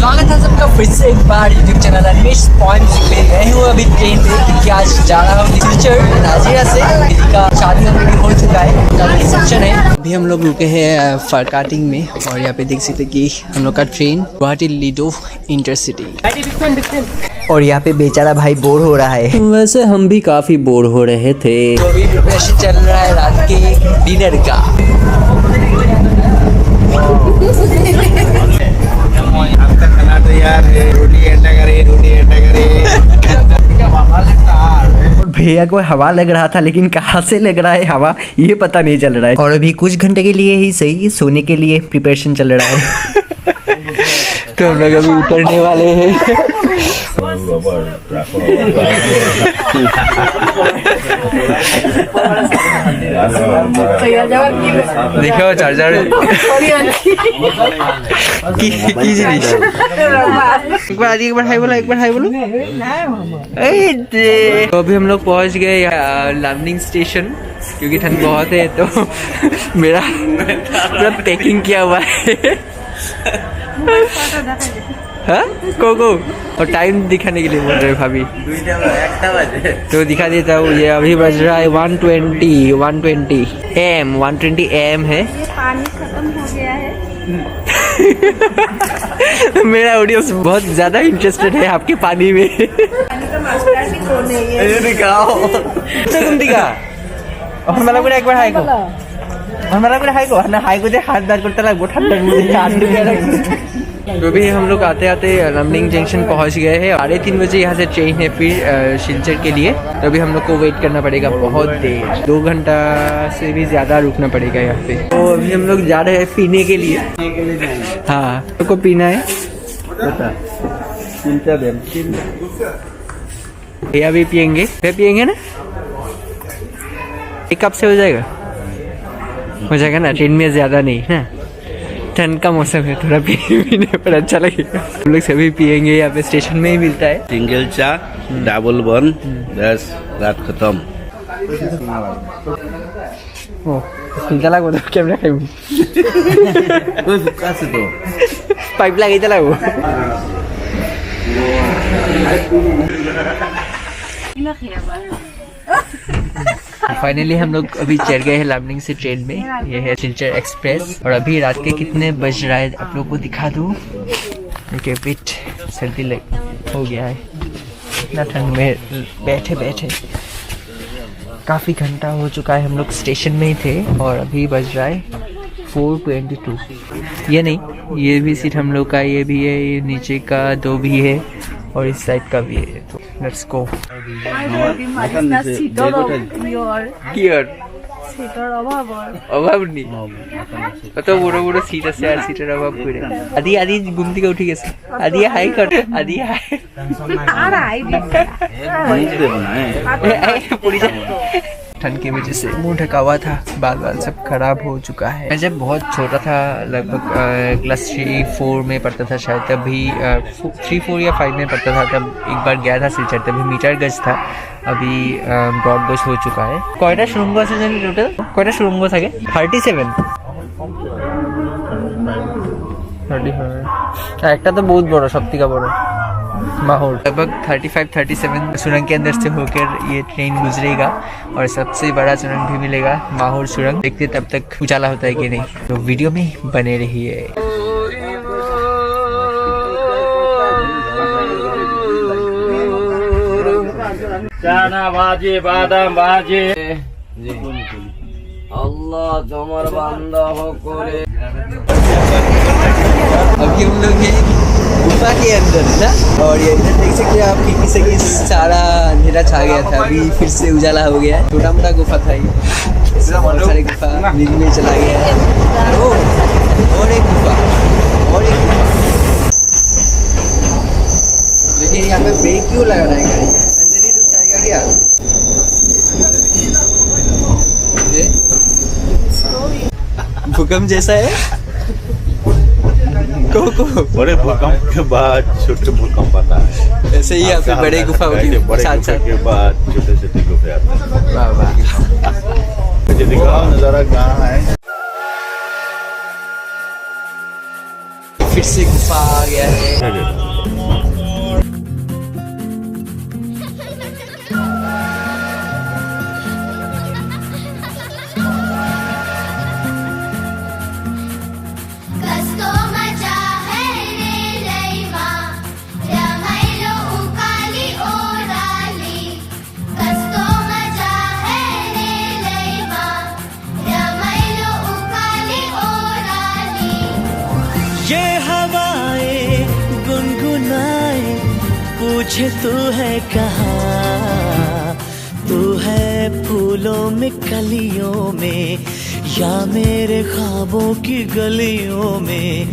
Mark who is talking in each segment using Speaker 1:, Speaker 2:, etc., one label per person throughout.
Speaker 1: स्वागत है सबका फिर से एक बार यूट्यूब चैनल अनिमेश पॉइंट पे। मैं हूँ अभी ट्रेन पे क्योंकि आज जा रहा हूँ सिलचर नाजिया से। दीदी का शादी ऑलरेडी हो चुका है, कल रिसेप्शन है। अभी हम लोग रुके हैं फरकाटिंग में और यहाँ पे देख सकते कि हम लोग का ट्रेन गुवाहाटी लिडो इंटरसिटी। और यहाँ पे बेचारा भाई बोर हो रहा है।
Speaker 2: वैसे हम भी काफी बोर हो रहे थे।
Speaker 1: तो अभी प्रिपरेशन चल रहा है रात के डिनर का।
Speaker 2: भैया को हवा लग रहा था लेकिन कहाँ से लग रहा है हवा ये पता नहीं चल रहा है। और अभी कुछ घंटे के लिए ही सही सोने के लिए प्रिपरेशन चल रहा है। तो हम लोग अभी उतरने वाले हैं। देखो चार्जर एक बार हाई बोलो, एक बार हाई बोलो। तो अभी हम लोग पहुंच गए लैंडिंग स्टेशन क्योंकि ठंड बहुत है तो मेरा पूरा पैकिंग किया हुआ है। हाँ को और टाइम दिखाने के लिए बोल रहे भाभी। तो दिखा देता हूँ, ये अभी बज रहा है 120 AM है।
Speaker 3: पानी खत्म हो गया है।
Speaker 2: मेरा ऑडियंस बहुत ज्यादा इंटरेस्टेड है आपके पानी में।
Speaker 3: पानी का मास्टर भी कौन है ये?
Speaker 2: दिखाओ तुम दिखा और मला को एक बार हाई को और मला को हाई को ना हाई को दे हाथ दार करता लागो ठंडा मुझे हाथ। तो भी हम लोग आते आते लमडिंग जंक्शन पहुंच गए हैं। 3:30 बजे यहाँ से ट्रेन है फिर शिलचर के लिए। तो अभी हम लोग को वेट करना पड़ेगा बहुत देर, 2 घंटा से भी ज़्यादा रुकना पड़ेगा यहाँ पे। तो अभी हम लोग जा रहे हैं पीने के लिए। हाँ तो पीना है भैया भी पियेंगे ना। एक कप से हो जाएगा ना। ट्रेन में ज़्यादा नहीं ना, ठंड का मौसम है, थोड़ा पीने पर अच्छा लगेगा। हम लोग सभी पियेंगे, यहाँ पे स्टेशन में ही मिलता है।
Speaker 4: सिंगल चा डबल बन बस रात खत्म।
Speaker 2: चला वो तो कैमरा
Speaker 4: तो
Speaker 2: पाइप लगे चला वो। फाइनली हम लोग अभी चढ़ गए हैं लैंडिंग से ट्रेन में। ये है सिलचर एक्सप्रेस और अभी रात के कितने बज रहा है आप लोग को दिखा दूँ। क्योंकि पिट सर्दी लग हो गया है, इतना ठंड में बैठे काफ़ी घंटा हो चुका है। हम लोग स्टेशन में ही थे और अभी बज रहा है 4:22। ये नहीं, ये भी सीट हम लोग का, ये भी है, ये नीचे का 2 भी है और इस साइड का भी है। तो लेट्स गो। অভাব নেই কত বড় বড় সিট আছে আর সিটের অভাব করে। আদি ঘুম থেকে উঠে গেছে। আদি হাই কর, আদি হাই ठंड की वजह से मुंह ढका हुआ था, बाल सब खराब हो चुका है। मैं जब बहुत छोटा था, लगभग क्लास 3-4 में पढ़ता था शायद, तभी 3-4 या 5 में पढ़ता था, तब एक बार गया था सिलचर, तभी मीटर गज था। अभी ब्रॉड गज हो चुका है। কয়টা সুড়ঙ্গ আছে জানি টোটাল? কয়টা সুড়ঙ্গ থাকে? 37 একটা তো बहुत बड़ा, सबसे का बड़ा माहौल। लगभग 35-37 सुरंग के अंदर से होकर ये ट्रेन गुजरेगा और सबसे बड़ा सुरंग भी मिलेगा, माहौल सुरंग। देखते तब तक उजाला होता है कि नहीं। तो वीडियो में बने रहिए।
Speaker 4: चाना बाजे बादाम बाजे अल्लाह तुम्हार बंदा हो करे।
Speaker 1: अभी हम लोग हैं गुफा के अंदर ना, और ये इधर देख सकते हैं आप कि सारा अंधेरा छा गया था, अभी फिर से उजाला हो गया है। छोटा मोटा गुफा था ये, बहुत सारे गुफा नींद में चला गया है। और एक गुफा लेकिन यहाँ पे ब्रेक क्यों लगा रहा है गाड़ी? अंदर ही रुक जाएगा क्या? भूकंप जैसा है।
Speaker 4: बड़े भूकंप के बाद छोटे भूकंप आता है,
Speaker 1: ऐसे ही यहाँ पे बड़े गुफा
Speaker 4: बड़े गुफा के बाद छोटे गुफे आते हैं।
Speaker 1: वाह वाह,
Speaker 4: नजारा कहाँ है।
Speaker 1: फिर से गुफा आ गया है।
Speaker 5: पूछे तू है कहाँ, तू है फूलों में कलियों में या मेरे ख्वाबों की गलियों में।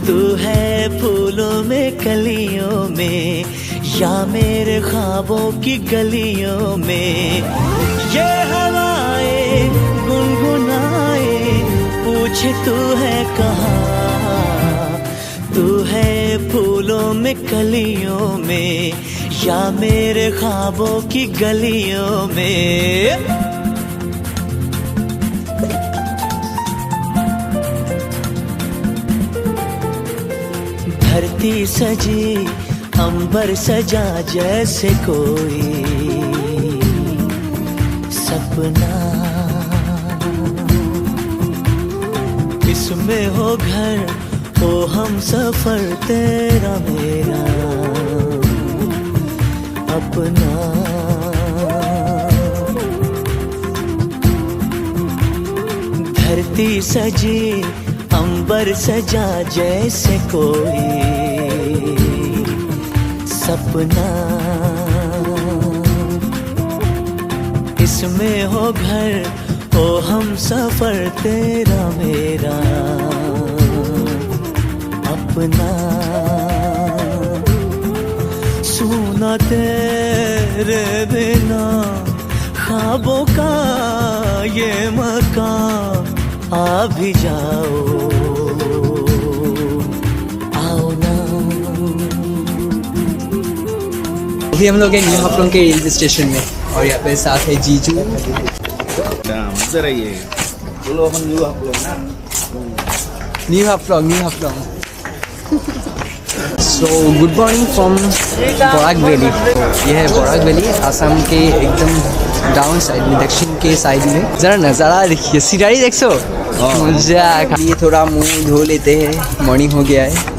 Speaker 5: तू है फूलों में कलियों में या मेरे ख्वाबों की गलियों में। ये हवाएं गुनगुनाए पूछे तू है कहाँ, तू है फूलों में कलियों में या मेरे ख्वाबों की गलियों में। धरती सजी अंबर सजा जैसे कोई सपना, इसमें हो घर हो हम सफर तेरा मेरा अपना। धरती सजी अंबर सजा जैसे कोई सपना, इसमें हो घर हो हम सफर तेरा मेरा अपना। सुना तेरे बिना ख्वाबों का ये मकान, आ भी जाओ आओ ना।
Speaker 1: अभी हम लोग हैं न्यू हाफलोंग के रेलवे स्टेशन में और यहाँ पे साथ है जीजू।
Speaker 4: इधर आइए, बोलो अपन न्यू आप लोग ना।
Speaker 1: New Haflong so good morning from Barak valley. ये है बराक वैली, आसाम के एकदम डाउन साइड में, दक्षिण के साइड में। जरा नज़ारा देखिए, सिनारी देख सो मजा। ये थोड़ा मुंह धो लेते हैं, मॉर्निंग हो गया है।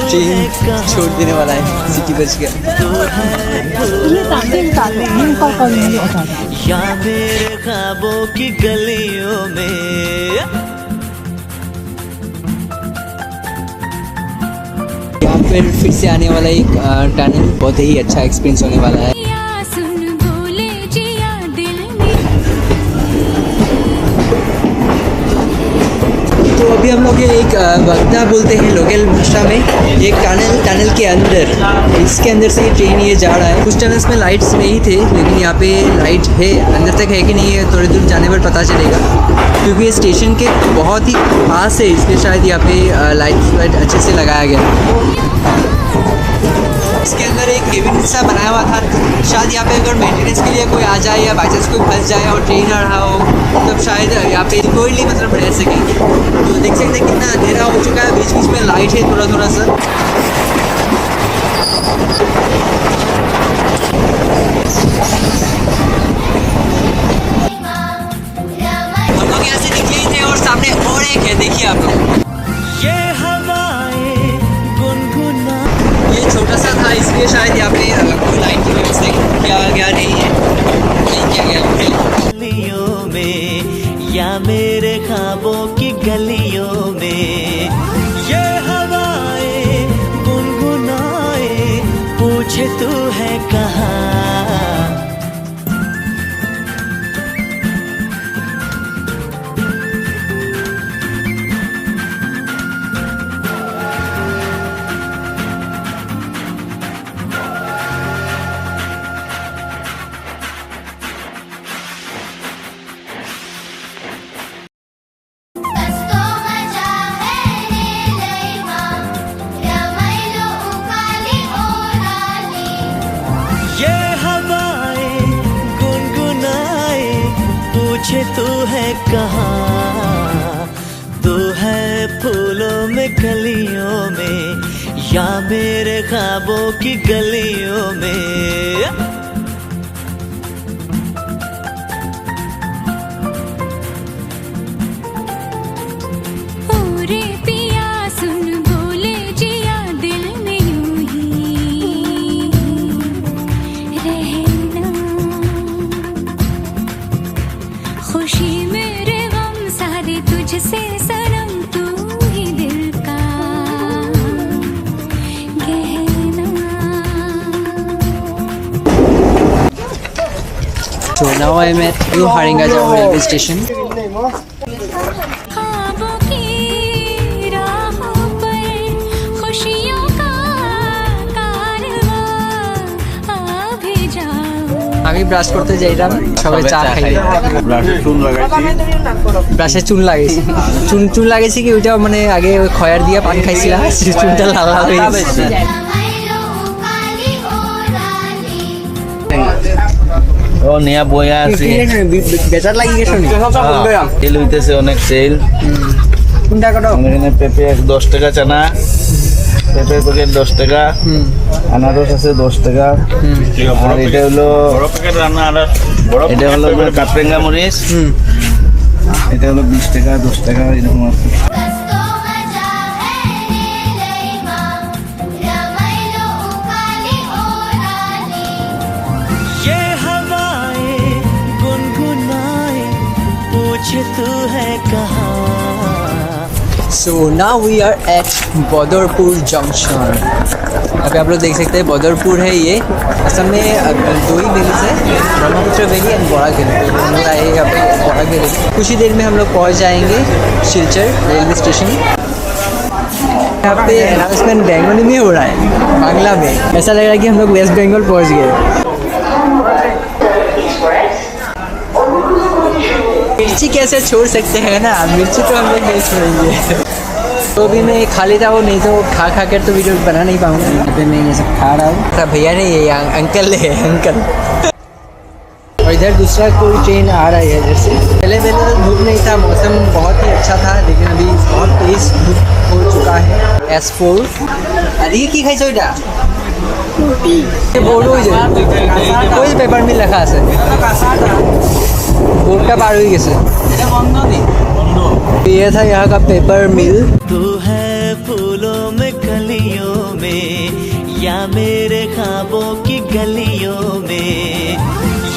Speaker 1: ट्रेन छोड़ देने वाला है, सिटी बच गया।
Speaker 5: या मेरे ख्वाबों की गलियों में।
Speaker 1: यहाँ पर फिर से आने वाला एक टनल, बहुत ही अच्छा एक्सपीरियंस होने वाला है। तो अभी हम लोग एक बगदा बोलते हैं लोकल भाषा में, एक टनल के अंदर, इसके अंदर से ट्रेन ये जा रहा है। कुछ टनल्स में लाइट्स नहीं थे, लेकिन यहाँ पे लाइट है। अंदर तक है कि नहीं है थोड़ी दूर जाने पर पता चलेगा, क्योंकि ये स्टेशन के बहुत ही पास है, इसलिए शायद यहाँ पे लाइट अच्छे से लगाया गया। इसके अंदर एक केबिन सा बनाया हुआ था, शायद यहाँ पे अगर मेंटेनेंस के लिए कोई आ जाए या बाई चांस कोई फंस जाए और ट्रेन आ रहा हो, तब शायद यहाँ पे कोई मतलब रह सके। तो देख सकते हैं कितना अंधेरा हो चुका है, बीच बीच में लाइट है थोड़ा थोड़ा सा। हम लोग यहाँ से निकले ही थे और सामने और एक है, देखिए आप लोग।
Speaker 5: ये हवाएं गुनगुना,
Speaker 1: ये छोटा सा था, इसलिए शायद यहाँ पे कोई लाइट की व्यवस्था किया गया नहीं है, नहीं किया गया।
Speaker 5: गलियों में या मेरे ख्वाबों की गलियों में। ये हवाएं गुनगुनाए पूछे तू है कहाँ। पूछे तू है कहाँ, तू है फूलों में कलियों में या मेरे ख्वाबों की गलियों में।
Speaker 1: So now I'm at New Haringajao railway station.
Speaker 6: ख्वाबों की राहों पर खुशियों का कारवां आ भी जाओ।
Speaker 1: আমি ব্রাশ করতে যাইলাম, সবাই চা খাই। ব্রাশে চুন লাগাইছি, চুন লাগাইছি কি ওইটা মানে আগে ওই খয়ার দিয়ে পান খাইছিলাম, চুনটা লাল লাল হয়ে গেছে।
Speaker 4: ও নিয়া বয়া আছে
Speaker 1: বেটার লাগি গেছে নি?
Speaker 4: তেল হইতেছে অনেক তেল।
Speaker 1: কোনটা কত?
Speaker 4: এখানে পেঁপে 10 টাকা, চানা পেঁপে প্যাকেট 10 টাকা, আনারস আছে 10 টাকা, আর এটা হলো এটা হলো কাপরেঙ্গা মরিচ, এটা হলো 20 টাকা 10 টাকা এরকম আছে।
Speaker 5: ये हवाएं गुनगुनाए पूछे तू है कहाँ।
Speaker 1: So now we are at Badarpur junction. अभी आप लोग देख सकते हैं बदरपुर है ये। असम में दो ही वैलीज है, Brahmaputra valley and Barak valley. हम लोग आए यहाँ पे बराक वैली। कुछ ही देर में हम लोग पहुँच जाएंगे सिलचर रेलवे स्टेशन। यहाँ पे अनाउंसमेंट बंगाली में हो रहा है, बांग्ला में। ऐसा लग रहा है कि हम लोग वेस्ट बंगाल पहुँच गए। मिर्ची कैसे छोड़ सकते हैं ना, मिर्ची तो हम लोग नहीं छोड़ेंगे। तो भी मैं खा लेता हूँ, नहीं तो खा कर तो वीडियो बना नहीं पाऊँगा। अभी मैं ये सब खा रहा हूँ। भैया नहीं, ये अंकल है, अंकल। और इधर दूसरा कोई ट्रेन आ रहा है इधर से। पहले तो धूप नहीं था, मौसम बहुत ही अच्छा था, लेकिन अभी बहुत तेज धूप हो चुका है। S4 अरे की खाई सोइटा बोर्ड हो जाए, कोई पेपर मिल रखा है बोर्डটা পার হয়ে গেছে। ये था यहाँ का पेपर मिल।
Speaker 5: तू है फूलों में कलियों में या मेरे ख्वाबों की गलियों में,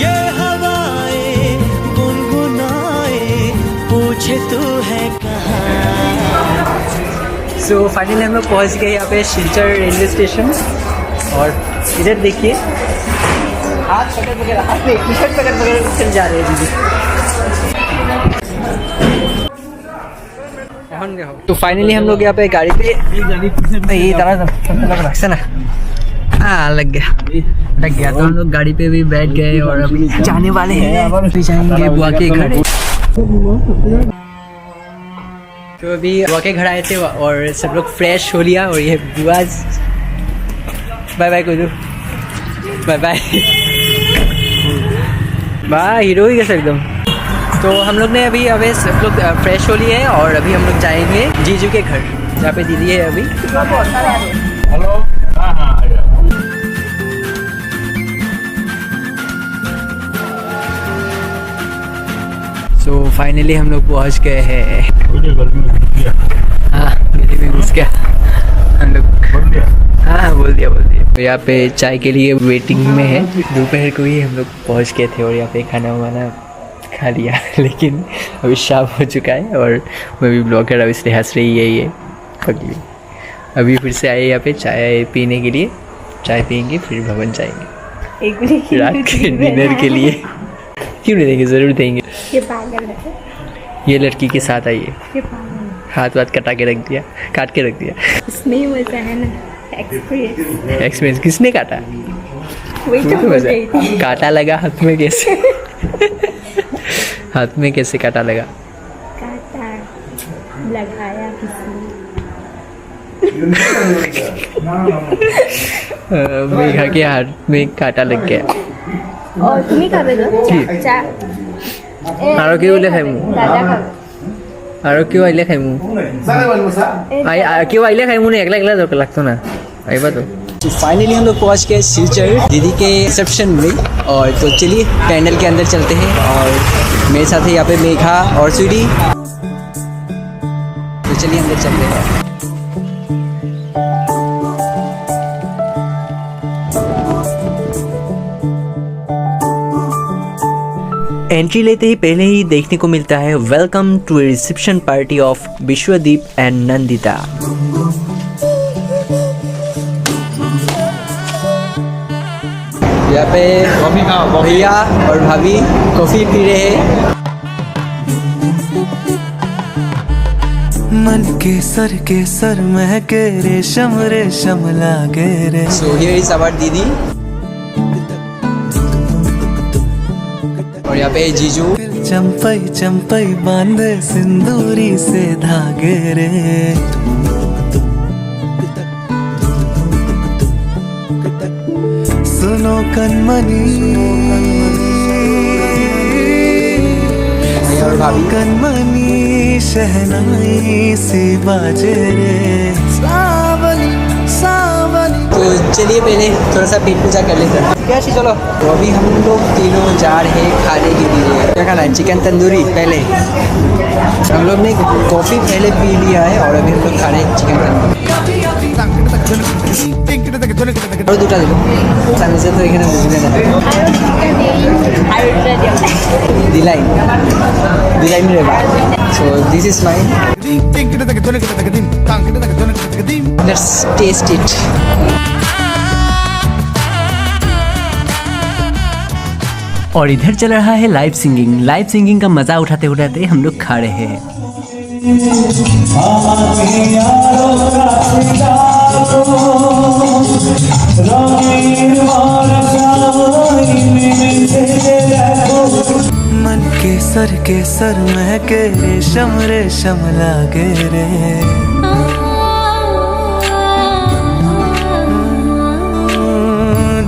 Speaker 5: ये हवाएं गुनगुनाए पूछे तू है कहाँ।
Speaker 1: सो फाइनली हम लोग पहुँच गए यहाँ पे सिलचर रेलवे स्टेशन। और इधर देखिए हाथ में टी-शर्ट पकड़ चल जा रहे हैं दीदी। तो फाइनली हम लोग यहाँ पे गाड़ी पे ये रखा ना, हाँ लग गया तो हम लोग गाड़ी पे भी बैठ गए और अभी जाने वाले हैं, अभी जाएंगे बुआ के घर। तो अभी बुआ के घर आए थे और सब लोग फ्रेश हो लिया। और ये बुआ बाय बाय कोई बाय बाय वाह हीरो ही कैसे एकदम। तो हम लोग ने अभी सब लोग फ्रेश हो लिए हैं और अभी हम लोग जाएंगे जीजू के घर, जहाँ पे दीदी है अभी।
Speaker 4: हेलो हाँ हाँ
Speaker 1: सो फाइनली हम लोग पहुँच गए हैं। हाँ गली में घुस गया हम लोग। हाँ बोल दिया। तो यहाँ पे चाय के लिए वेटिंग में है। दोपहर को ही हम लोग पहुँच गए थे और यहाँ पे खाना वाना खा लिया, लेकिन अभी शाम हो चुका है और मैं भी ब्लॉगर अब इसलिए हंस रही है ये पगली। अभी फिर से आए यहाँ पे चाय पीने के लिए, चाय पियेंगे फिर भवन जाएंगे रात के डिनर के लिए। क्यों नहीं देंगे, ज़रूर देंगे।
Speaker 3: ये पागल है,
Speaker 1: ये लड़की के साथ आई है,
Speaker 3: ये पागल है।
Speaker 1: हाथ वाथ काट के रख दिया।
Speaker 3: उसमें ही मजा है ना,
Speaker 1: एक्सपीरियंस। किसने काटा?
Speaker 3: वही तो बोल रही थी।
Speaker 1: काटा लगा हाथ में कैसे? हाथ में कैसे काटा लगा?
Speaker 3: काटा लगाया किसी
Speaker 1: मेघा के हाथ में काटा लग गया।
Speaker 3: और तुम ही कर रहे हो चाचा।
Speaker 1: आरो क्यों ले खाई मु?
Speaker 3: दादा कर
Speaker 1: आरो क्यों आइले खाई मु? क्यों आइले खाई मु ने एकला तो लगतो ना आइबा तो। फाइनली हम लोग पहुंच गए सिलचर दीदी के रिसेप्शन में। और तो चलिए पैंडल के अंदर चलते हैं। और मेरे साथ है यहाँ पे मेघा और स्वीटी। तो चलिए अंदर चलते हैं। एंट्री लेते ही पहले ही देखने को मिलता है welcome to reception party of Vishwadeep and Nandita. यहाँ पे भैया और भाभी कॉफ़ी पी रहे हैं।
Speaker 5: मन के सर महके रेशम रेशम लागे रे।
Speaker 1: So here is our दीदी और यहाँ पे जीजू।
Speaker 5: चंपई चंपई बांधे सिंदूरी से धागे रे। सुनो कनमनी
Speaker 1: और भाभी
Speaker 5: कनमनी शहनाई सी बाजे रे। सावली सावली।
Speaker 1: तो चलिए पहले थोड़ा सा पेट पूजा कर लेते हैं। क्या चीज़ चलो। तो अभी हम लोग तीनों जा रहे हैं खाने के लिए। क्या खाना है? चिकन तंदूरी पहले। हम लोग ने कॉफ़ी पहले पी लिया है और अभी हम लोग खा रहे हैं चिकन तंदूरी। और दूटा देखो सामने से तो एक दिलाई मिलेगा। So this is mine. Let's test it.
Speaker 2: और इधर चल रहा है लाइव सिंगिंग। लाइव सिंगिंग का मजा उठाते उठाते हम लोग खा रहे हैं।
Speaker 5: मन के सर महके रेशम रेशम लागे रे।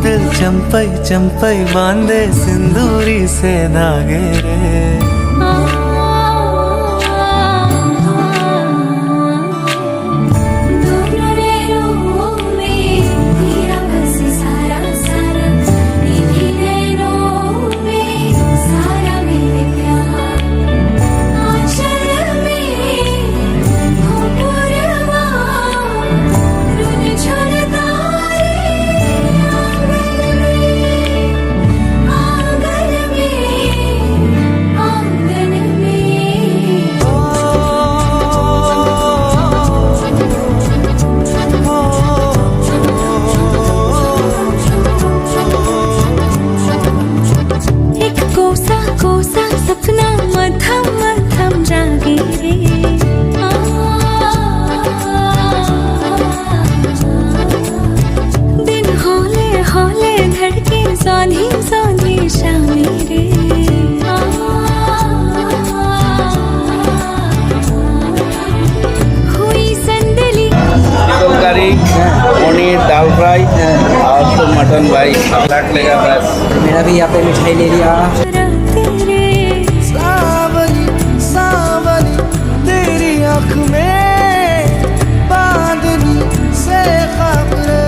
Speaker 5: दिल चंपई चंपई बांधे सिंदूरी से धागे रे।
Speaker 4: पनीर दाल फ्राई और तो मटन भाई लाख लेगा बस।
Speaker 1: मेरा भी यहाँ पे मिठाई ले लिया।
Speaker 5: सावली सावली तेरी आँख में बांधनी से खबरें।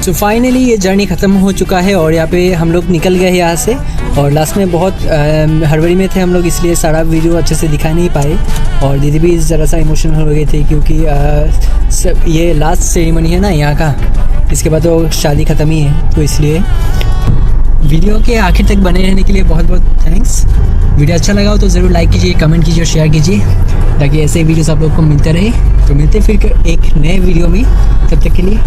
Speaker 1: तो फाइनली ये जर्नी ख़त्म हो चुका है और यहाँ पे हम लोग निकल गए यहाँ से। और लास्ट में बहुत हड़बड़ी में थे हम लोग, इसलिए सारा वीडियो अच्छे से दिखा नहीं पाए। और दीदी भी ज़रा सा इमोशनल हो गई थी क्योंकि ये लास्ट सेरेमनी है ना यहाँ का। इसके बाद तो शादी ख़त्म ही है, तो इसलिए वीडियो के आखिर तक बने रहने के लिए बहुत बहुत थैंक्स। वीडियो अच्छा लगा हो तो ज़रूर लाइक कीजिए, कमेंट कीजिए और शेयर कीजिए ताकि ऐसे वीडियोस आप लोग को मिलते रहे। तो मिलते फिर एक नए वीडियो में, तब तक के लिए